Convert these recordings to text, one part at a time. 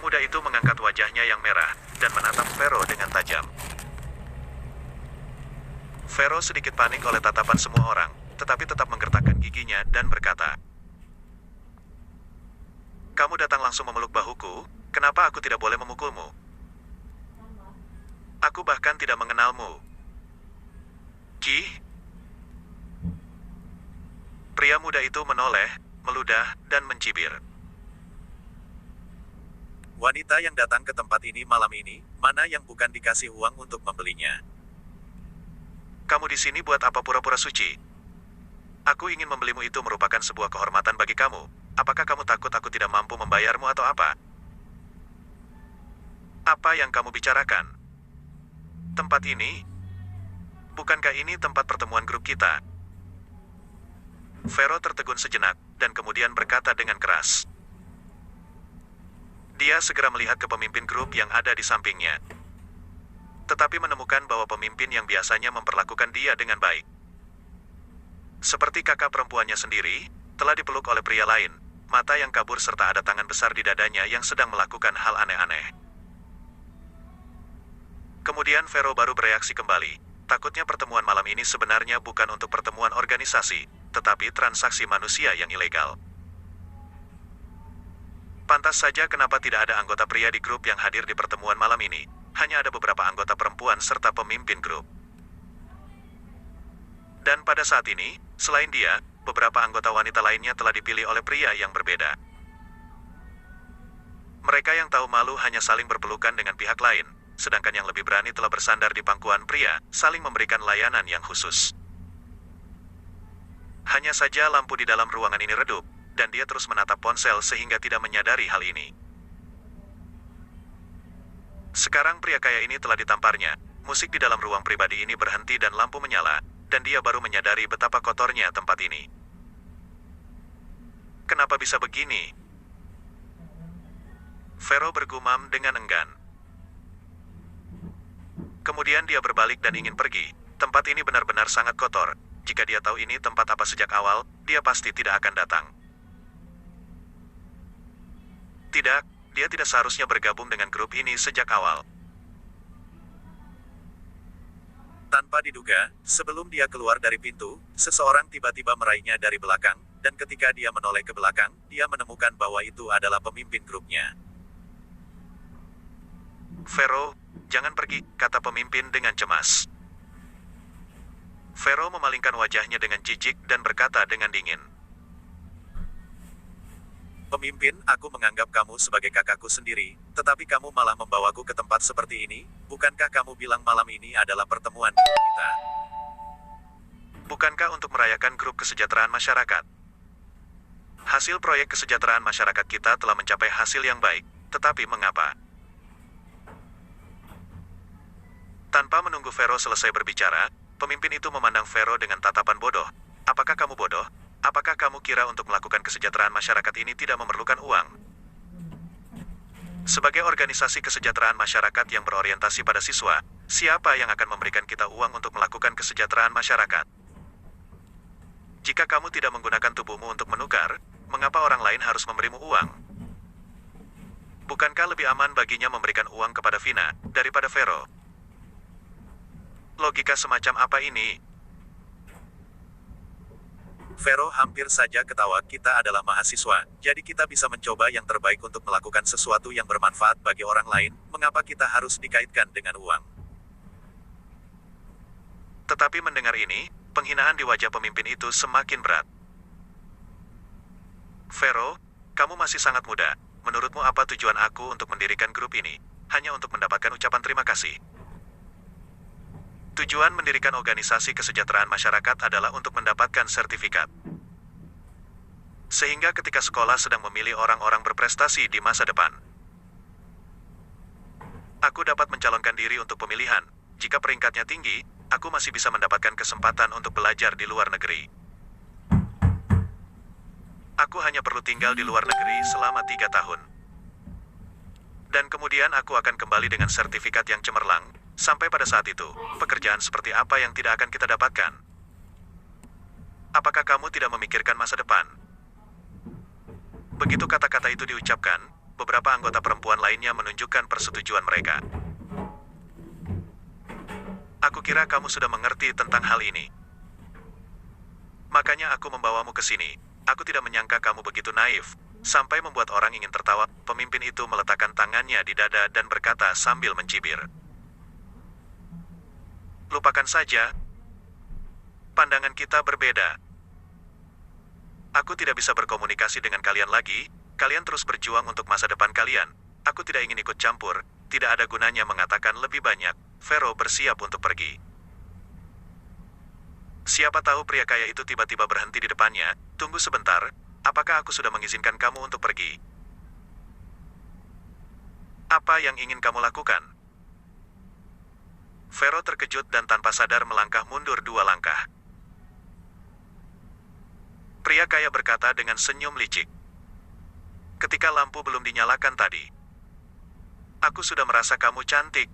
muda itu mengangkat wajahnya yang merah, dan menatap Vero dengan tajam. Vero sedikit panik oleh tatapan semua orang, tetapi tetap menggertakkan giginya dan berkata, "Kamu datang langsung memeluk bahuku, kenapa aku tidak boleh memukulmu? Aku bahkan tidak mengenalmu." Ki? Pria muda itu menoleh, meludah, dan mencibir. "Wanita yang datang ke tempat ini malam ini, mana yang bukan dikasih uang untuk membelinya? Kamu di sini buat apa pura-pura suci? Aku ingin membelimu, itu merupakan sebuah kehormatan bagi kamu. Apakah kamu takut aku tidak mampu membayarmu atau apa? Apa yang kamu bicarakan? Tempat ini? Bukankah ini tempat pertemuan grup kita?" Vero tertegun sejenak, dan kemudian berkata dengan keras. Dia segera melihat ke pemimpin grup yang ada di sampingnya. Tetapi menemukan bahwa pemimpin yang biasanya memperlakukan dia dengan baik, seperti kakak perempuannya sendiri, telah dipeluk oleh pria lain, mata yang kabur serta ada tangan besar di dadanya yang sedang melakukan hal aneh-aneh. Kemudian Vero baru bereaksi kembali. Takutnya pertemuan malam ini sebenarnya bukan untuk pertemuan organisasi, tetapi transaksi manusia yang ilegal. Pantas saja kenapa tidak ada anggota pria di grup yang hadir di pertemuan malam ini. Hanya ada beberapa anggota perempuan serta pemimpin grup. Dan pada saat ini, selain dia, beberapa anggota wanita lainnya telah dipilih oleh pria yang berbeda. Mereka yang tahu malu hanya saling berpelukan dengan pihak lain, sedangkan yang lebih berani telah bersandar di pangkuan pria, saling memberikan layanan yang khusus. Hanya saja lampu di dalam ruangan ini redup, dan dia terus menatap ponsel sehingga tidak menyadari hal ini. Sekarang pria kaya ini telah ditamparnya, musik di dalam ruang pribadi ini berhenti dan lampu menyala, dan dia baru menyadari betapa kotornya tempat ini. Kenapa bisa begini? Vero bergumam dengan enggan. Kemudian dia berbalik dan ingin pergi. Tempat ini benar-benar sangat kotor. Jika dia tahu ini tempat apa sejak awal, dia pasti tidak akan datang. Tidak, dia tidak seharusnya bergabung dengan grup ini sejak awal. Tanpa diduga, sebelum dia keluar dari pintu, seseorang tiba-tiba meraihnya dari belakang, dan ketika dia menoleh ke belakang, dia menemukan bahwa itu adalah pemimpin grupnya. "Vero, jangan pergi," kata pemimpin dengan cemas. Vero memalingkan wajahnya dengan jijik dan berkata dengan dingin. "Pemimpin, aku menganggap kamu sebagai kakakku sendiri, tetapi kamu malah membawaku ke tempat seperti ini. Bukankah kamu bilang malam ini adalah pertemuan kita? Bukankah untuk merayakan grup kesejahteraan masyarakat? Hasil proyek kesejahteraan masyarakat kita telah mencapai hasil yang baik, tetapi mengapa?" Tanpa menunggu Vero selesai berbicara, pemimpin itu memandang Vero dengan tatapan bodoh. "Apakah kamu bodoh? Apakah kamu kira untuk melakukan kesejahteraan masyarakat ini tidak memerlukan uang? Sebagai organisasi kesejahteraan masyarakat yang berorientasi pada siswa, siapa yang akan memberikan kita uang untuk melakukan kesejahteraan masyarakat? Jika kamu tidak menggunakan tubuhmu untuk menukar, mengapa orang lain harus memberimu uang? Bukankah lebih aman baginya memberikan uang kepada Vina daripada Vero? Logika semacam apa ini?" Vero hampir saja ketawa. "Kita adalah mahasiswa, jadi kita bisa mencoba yang terbaik untuk melakukan sesuatu yang bermanfaat bagi orang lain. Mengapa kita harus dikaitkan dengan uang?" Tetapi mendengar ini, penghinaan di wajah pemimpin itu semakin berat. "Vero, kamu masih sangat muda. Menurutmu apa tujuan aku untuk mendirikan grup ini? Hanya untuk mendapatkan ucapan terima kasih?" Tujuan mendirikan organisasi kesejahteraan masyarakat adalah untuk mendapatkan sertifikat. Sehingga ketika sekolah sedang memilih orang-orang berprestasi di masa depan, aku dapat mencalonkan diri untuk pemilihan. Jika peringkatnya tinggi, aku masih bisa mendapatkan kesempatan untuk belajar di luar negeri. Aku hanya perlu tinggal di luar negeri selama 3 tahun. Dan kemudian aku akan kembali dengan sertifikat yang cemerlang. Sampai pada saat itu, pekerjaan seperti apa yang tidak akan kita dapatkan? Apakah kamu tidak memikirkan masa depan? Begitu kata-kata itu diucapkan, beberapa anggota perempuan lainnya menunjukkan persetujuan mereka. Aku kira kamu sudah mengerti tentang hal ini. Makanya aku membawamu ke sini. Aku tidak menyangka kamu begitu naif, sampai membuat orang ingin tertawa. Pemimpin itu meletakkan tangannya di dada dan berkata sambil mencibir. Lupakan saja. Pandangan kita berbeda. Aku tidak bisa berkomunikasi dengan kalian lagi. Kalian terus berjuang untuk masa depan kalian. Aku tidak ingin ikut campur. Tidak ada gunanya mengatakan lebih banyak. Vero bersiap untuk pergi. Siapa tahu pria kaya itu tiba-tiba berhenti di depannya. Tunggu sebentar. Apakah aku sudah mengizinkan kamu untuk pergi? Apa yang ingin kamu lakukan? Vero terkejut dan tanpa sadar melangkah mundur 2 langkah. Pria kaya berkata dengan senyum licik. Ketika lampu belum dinyalakan tadi, aku sudah merasa kamu cantik.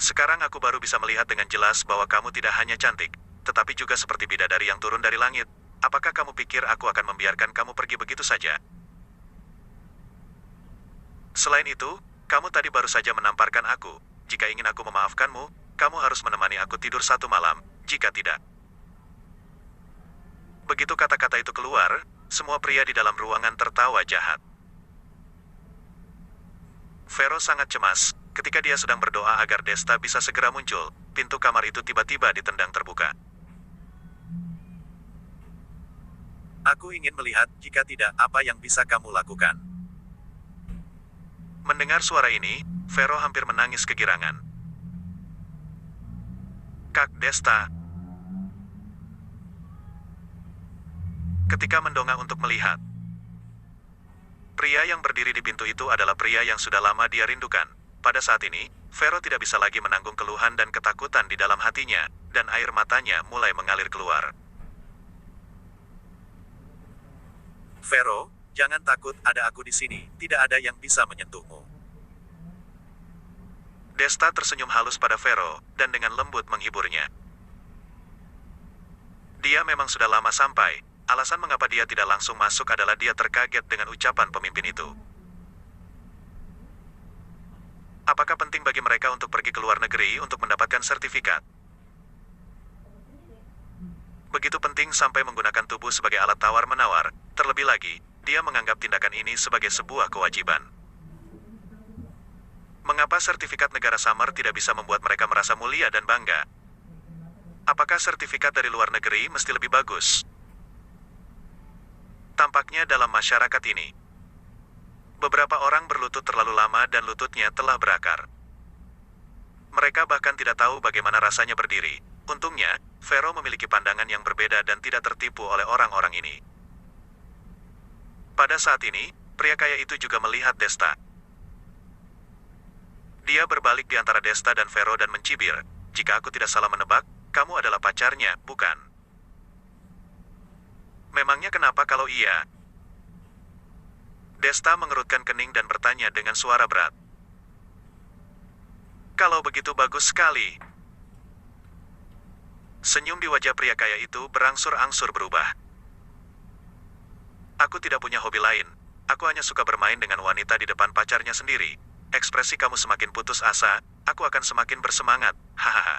Sekarang aku baru bisa melihat dengan jelas bahwa kamu tidak hanya cantik, tetapi juga seperti bidadari yang turun dari langit. Apakah kamu pikir aku akan membiarkan kamu pergi begitu saja? Selain itu, kamu tadi baru saja menamparkan aku. Jika ingin aku memaafkanmu, kamu harus menemani aku tidur 1 malam. Jika tidak. Begitu kata-kata itu keluar, semua pria di dalam ruangan tertawa jahat. Vero sangat cemas. Ketika dia sedang berdoa agar Desta bisa segera muncul, pintu kamar itu tiba-tiba ditendang terbuka. Aku ingin melihat, jika tidak, apa yang bisa kamu lakukan. Mendengar suara ini, Vero hampir menangis kegirangan. Kak Desta. Ketika mendongak untuk melihat, pria yang berdiri di pintu itu adalah pria yang sudah lama dia rindukan. Pada saat ini, Vero tidak bisa lagi menanggung keluhan dan ketakutan di dalam hatinya, dan air matanya mulai mengalir keluar. Vero, jangan takut, ada aku di sini, tidak ada yang bisa menyentuhmu. Desta tersenyum halus pada Vero, dan dengan lembut menghiburnya. Dia memang sudah lama sampai. Alasan mengapa dia tidak langsung masuk adalah dia terkaget dengan ucapan pemimpin itu. Apakah penting bagi mereka untuk pergi ke luar negeri untuk mendapatkan sertifikat? Begitu penting sampai menggunakan tubuh sebagai alat tawar-menawar. Terlebih lagi, dia menganggap tindakan ini sebagai sebuah kewajiban. Mengapa sertifikat negara samar tidak bisa membuat mereka merasa mulia dan bangga? Apakah sertifikat dari luar negeri mesti lebih bagus? Tampaknya dalam masyarakat ini, beberapa orang berlutut terlalu lama dan lututnya telah berakar. Mereka bahkan tidak tahu bagaimana rasanya berdiri. Untungnya, Vero memiliki pandangan yang berbeda dan tidak tertipu oleh orang-orang ini. Pada saat ini, pria kaya itu juga melihat Desta. Dia berbalik di antara Desta dan Vero dan mencibir. Jika aku tidak salah menebak, kamu adalah pacarnya, bukan? Memangnya kenapa kalau iya? Desta mengerutkan kening dan bertanya dengan suara berat. Kalau begitu bagus sekali. Senyum di wajah pria kaya itu berangsur-angsur berubah. Aku tidak punya hobi lain. Aku hanya suka bermain dengan wanita di depan pacarnya sendiri. Ekspresi kamu semakin putus asa, aku akan semakin bersemangat. Hahaha.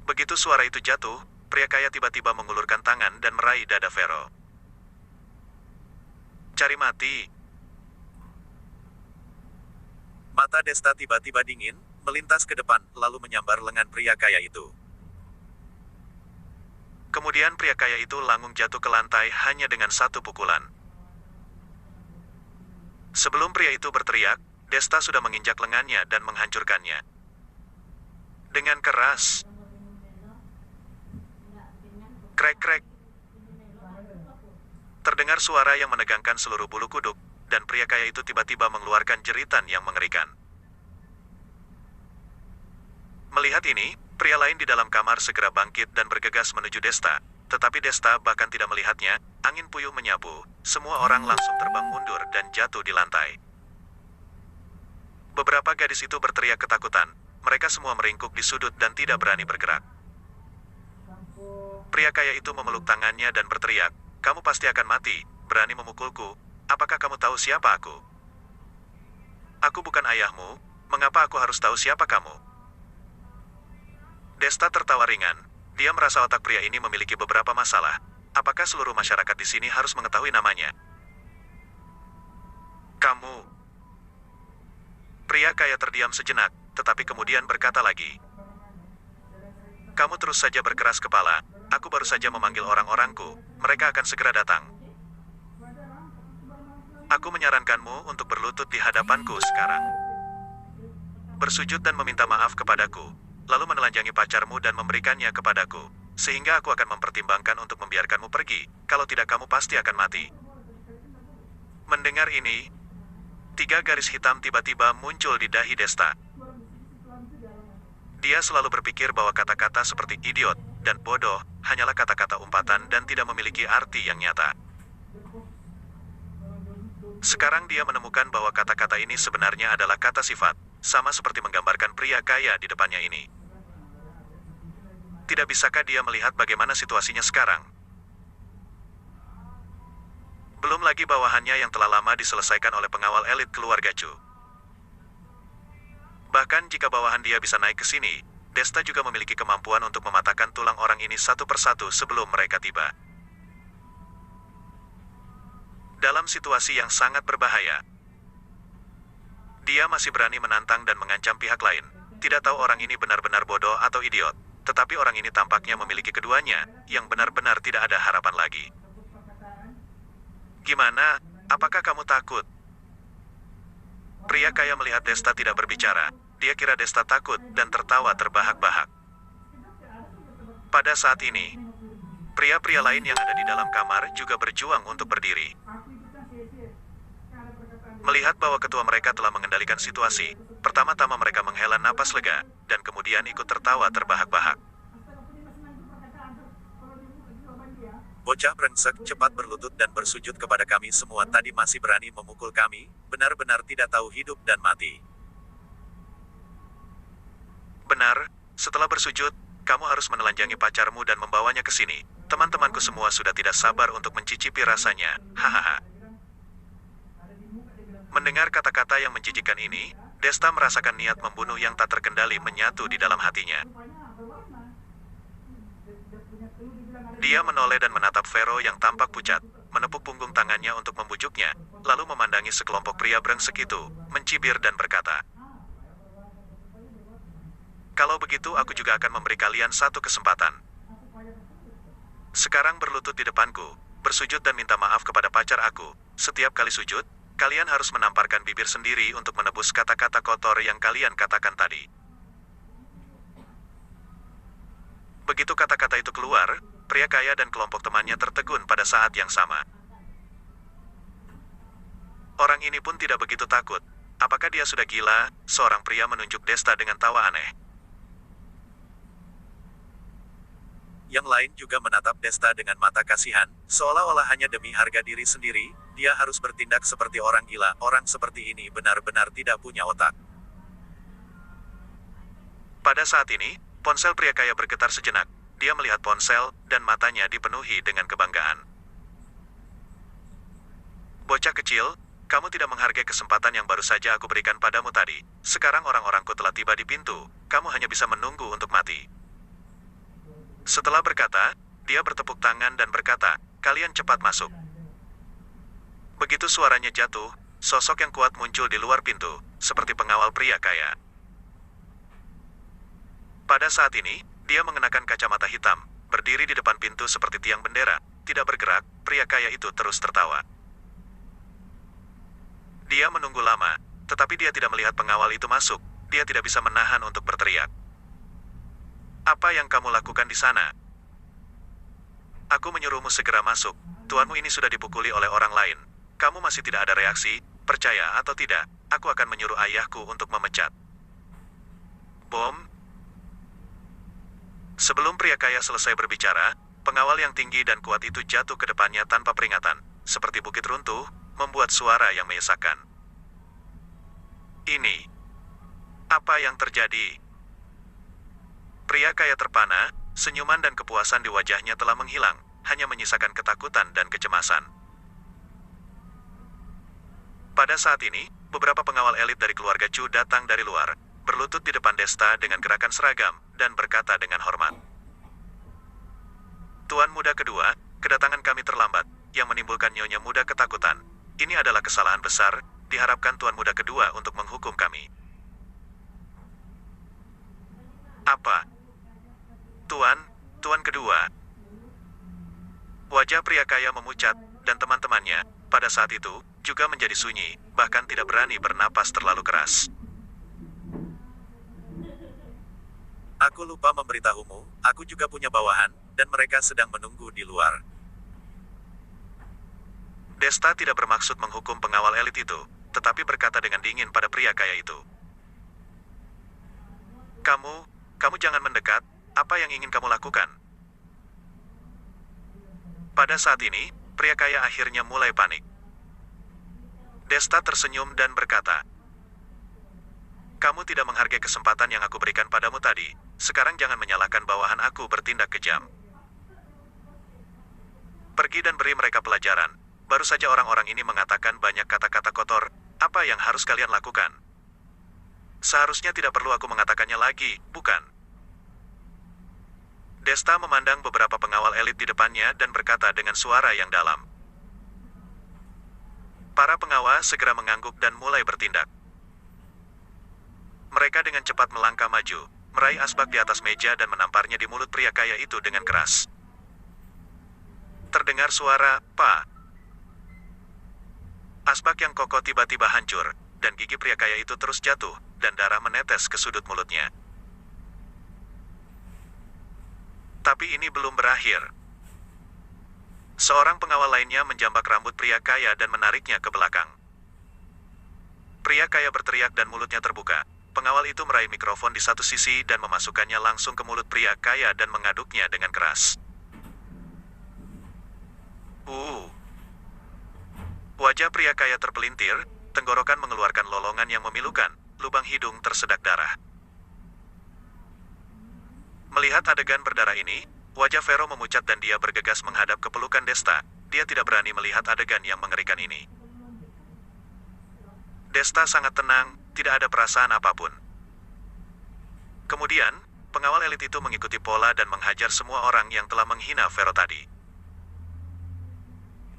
Begitu suara itu jatuh, pria kaya tiba-tiba mengulurkan tangan dan meraih dada Vero. Cari mati. Mata Desta tiba-tiba dingin, melintas ke depan, lalu menyambar lengan pria kaya itu. Kemudian pria kaya itu langsung jatuh ke lantai hanya dengan 1 pukulan. Sebelum pria itu berteriak, Desta sudah menginjak lengannya dan menghancurkannya. Dengan keras. Krek-krek. Terdengar suara yang menegangkan seluruh bulu kuduk, dan pria kaya itu tiba-tiba mengeluarkan jeritan yang mengerikan. Melihat ini, pria lain di dalam kamar segera bangkit dan bergegas menuju Desta. Tetapi Desta bahkan tidak melihatnya, angin puyuh menyapu, semua orang langsung terbang mundur dan jatuh di lantai. Beberapa gadis itu berteriak ketakutan, mereka semua meringkuk di sudut dan tidak berani bergerak. Pria kaya itu memeluk tangannya dan berteriak, kamu pasti akan mati, berani memukulku, apakah kamu tahu siapa aku? Aku bukan ayahmu, mengapa aku harus tahu siapa kamu? Desta tertawa ringan, dia merasa otak pria ini memiliki beberapa masalah. Apakah seluruh masyarakat di sini harus mengetahui namanya? Kamu. Pria kaya terdiam sejenak, tetapi kemudian berkata lagi. Kamu terus saja berkeras kepala, aku baru saja memanggil orang-orangku, mereka akan segera datang. Aku menyarankanmu untuk berlutut di hadapanku sekarang. Bersujud dan meminta maaf kepadaku, lalu menelanjangi pacarmu dan memberikannya kepadaku, sehingga aku akan mempertimbangkan untuk membiarkanmu pergi, kalau tidak kamu pasti akan mati. Mendengar ini, 3 garis hitam tiba-tiba muncul di dahi Desta. Dia selalu berpikir bahwa kata-kata seperti idiot dan bodoh hanyalah kata-kata umpatan dan tidak memiliki arti yang nyata. Sekarang dia menemukan bahwa kata-kata ini sebenarnya adalah kata sifat, sama seperti menggambarkan pria kaya di depannya ini. Tidak bisakah dia melihat bagaimana situasinya sekarang? Belum lagi bawahannya yang telah lama diselesaikan oleh pengawal elit keluarga Chu. Bahkan jika bawahan dia bisa naik ke sini, Desta juga memiliki kemampuan untuk mematahkan tulang orang ini satu persatu sebelum mereka tiba. Dalam situasi yang sangat berbahaya, dia masih berani menantang dan mengancam pihak lain. Tidak tahu orang ini benar-benar bodoh atau idiot, tetapi orang ini tampaknya memiliki keduanya, yang benar-benar tidak ada harapan lagi. Gimana? Apakah kamu takut? Pria kaya melihat Desta tidak berbicara. Dia kira Desta takut dan tertawa terbahak-bahak. Pada saat ini, pria-pria lain yang ada di dalam kamar juga berjuang untuk berdiri. Melihat bahwa ketua mereka telah mengendalikan situasi, pertama-tama mereka menghela napas lega, dan kemudian ikut tertawa terbahak-bahak. Bocah brengsek cepat berlutut dan bersujud kepada kami semua tadi masih berani memukul kami, benar-benar tidak tahu hidup dan mati. Benar, setelah bersujud, kamu harus menelanjangi pacarmu dan membawanya ke sini. Teman-temanku semua sudah tidak sabar untuk mencicipi rasanya, hahaha. Mendengar kata-kata yang menjijikkan ini, Desta merasakan niat membunuh yang tak terkendali menyatu di dalam hatinya. Dia menoleh dan menatap Vero yang tampak pucat, menepuk punggung tangannya untuk membujuknya, lalu memandangi sekelompok pria brengsek itu, mencibir dan berkata, "Kalau begitu aku juga akan memberi kalian satu kesempatan. Sekarang berlutut di depanku, bersujud dan minta maaf kepada pacar aku. Setiap kali sujud, kalian harus menamparkan bibir sendiri untuk menebus kata-kata kotor yang kalian katakan tadi." Begitu kata-kata itu keluar, pria kaya dan kelompok temannya tertegun pada saat yang sama. Orang ini pun tidak begitu takut. Apakah dia sudah gila? Seorang pria menunjuk Desta dengan tawa aneh. Yang lain juga menatap Desta dengan mata kasihan, seolah-olah hanya demi harga diri sendiri, dia harus bertindak seperti orang gila. Orang seperti ini benar-benar tidak punya otak. Pada saat ini, ponsel pria kaya bergetar sejenak. Dia melihat ponsel, dan matanya dipenuhi dengan kebanggaan. Bocah kecil, kamu tidak menghargai kesempatan yang baru saja aku berikan padamu tadi. Sekarang orang-orangku telah tiba di pintu, kamu hanya bisa menunggu untuk mati. Setelah berkata, dia bertepuk tangan dan berkata, "Kalian cepat masuk." Begitu suaranya jatuh, sosok yang kuat muncul di luar pintu, seperti pengawal pria kaya. Pada saat ini, dia mengenakan kacamata hitam, berdiri di depan pintu seperti tiang bendera, tidak bergerak. Pria kaya itu terus tertawa. Dia menunggu lama, tetapi dia tidak melihat pengawal itu masuk. Dia tidak bisa menahan untuk berteriak. "Apa yang kamu lakukan di sana? Aku menyuruhmu segera masuk. Tuanmu ini sudah dipukuli oleh orang lain. Kamu masih tidak ada reaksi, percaya atau tidak, aku akan menyuruh ayahku untuk memecat." Bom. Sebelum pria kaya selesai berbicara, pengawal yang tinggi dan kuat itu jatuh ke depannya tanpa peringatan, seperti bukit runtuh, membuat suara yang menyesakan. Ini. Apa yang terjadi? Pria kaya terpana, senyuman dan kepuasan di wajahnya telah menghilang, hanya menyisakan ketakutan dan kecemasan. Pada saat ini, beberapa pengawal elit dari keluarga Chu datang dari luar, berlutut di depan Desta dengan gerakan seragam, dan berkata dengan hormat. Tuan muda kedua, kedatangan kami terlambat, yang menimbulkan nyonya muda ketakutan. Ini adalah kesalahan besar, diharapkan tuan muda kedua untuk menghukum kami. Apa? Tuan kedua. Wajah pria kaya memucat, dan teman-temannya, pada saat itu, juga menjadi sunyi, bahkan tidak berani bernapas terlalu keras. Aku lupa memberitahumu, aku juga punya bawahan, dan mereka sedang menunggu di luar. Desta tidak bermaksud menghukum pengawal elit itu, tetapi berkata dengan dingin pada pria kaya itu. Kamu jangan mendekat, apa yang ingin kamu lakukan? Pada saat ini, pria kaya akhirnya mulai panik. Desta tersenyum dan berkata, kamu tidak menghargai kesempatan yang aku berikan padamu tadi, sekarang jangan menyalahkan bawahan aku bertindak kejam. Pergi dan beri mereka pelajaran, baru saja orang-orang ini mengatakan banyak kata-kata kotor, apa yang harus kalian lakukan? Seharusnya tidak perlu aku mengatakannya lagi, bukan? Desta memandang beberapa pengawal elit di depannya dan berkata dengan suara yang dalam. Para pengawas segera mengangguk dan mulai bertindak. Mereka dengan cepat melangkah maju, meraih asbak di atas meja dan menamparnya di mulut pria kaya itu dengan keras. Terdengar suara, "Pa!" Asbak yang kokoh tiba-tiba hancur, dan gigi pria kaya itu terus jatuh, dan darah menetes ke sudut mulutnya. Tapi ini belum berakhir. Seorang pengawal lainnya menjambak rambut pria kaya dan menariknya ke belakang. Pria kaya berteriak dan mulutnya terbuka. Pengawal itu meraih mikrofon di satu sisi dan memasukkannya langsung ke mulut pria kaya dan mengaduknya dengan keras. Wajah pria kaya terpelintir, tenggorokan mengeluarkan lolongan yang memilukan, lubang hidung tersedak darah. Melihat adegan berdarah ini, wajah Vero memucat dan dia bergegas menghadap ke pelukan Desta. Dia tidak berani melihat adegan yang mengerikan ini. Desta sangat tenang, tidak ada perasaan apapun. Kemudian, pengawal elit itu mengikuti pola dan menghajar semua orang yang telah menghina Vero tadi.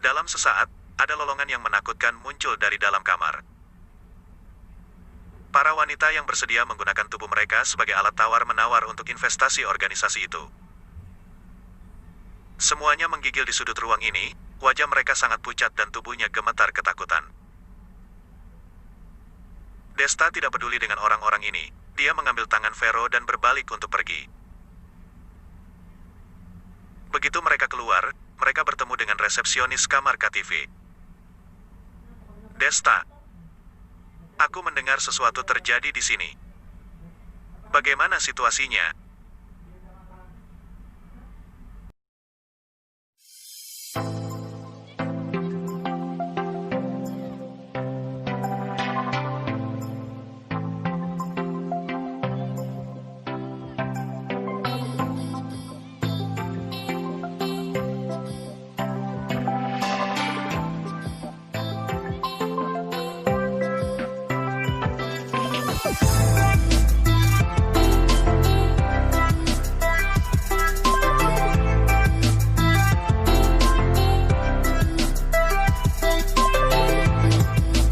Dalam sesaat, ada lolongan yang menakutkan muncul dari dalam kamar. Para wanita yang bersedia menggunakan tubuh mereka sebagai alat tawar-menawar untuk investasi organisasi itu. Semuanya menggigil di sudut ruang ini, wajah mereka sangat pucat dan tubuhnya gemetar ketakutan. Desta tidak peduli dengan orang-orang ini, dia mengambil tangan Vero dan berbalik untuk pergi. Begitu mereka keluar, mereka bertemu dengan resepsionis kamar KTV. Desta, aku mendengar sesuatu terjadi di sini. Bagaimana situasinya?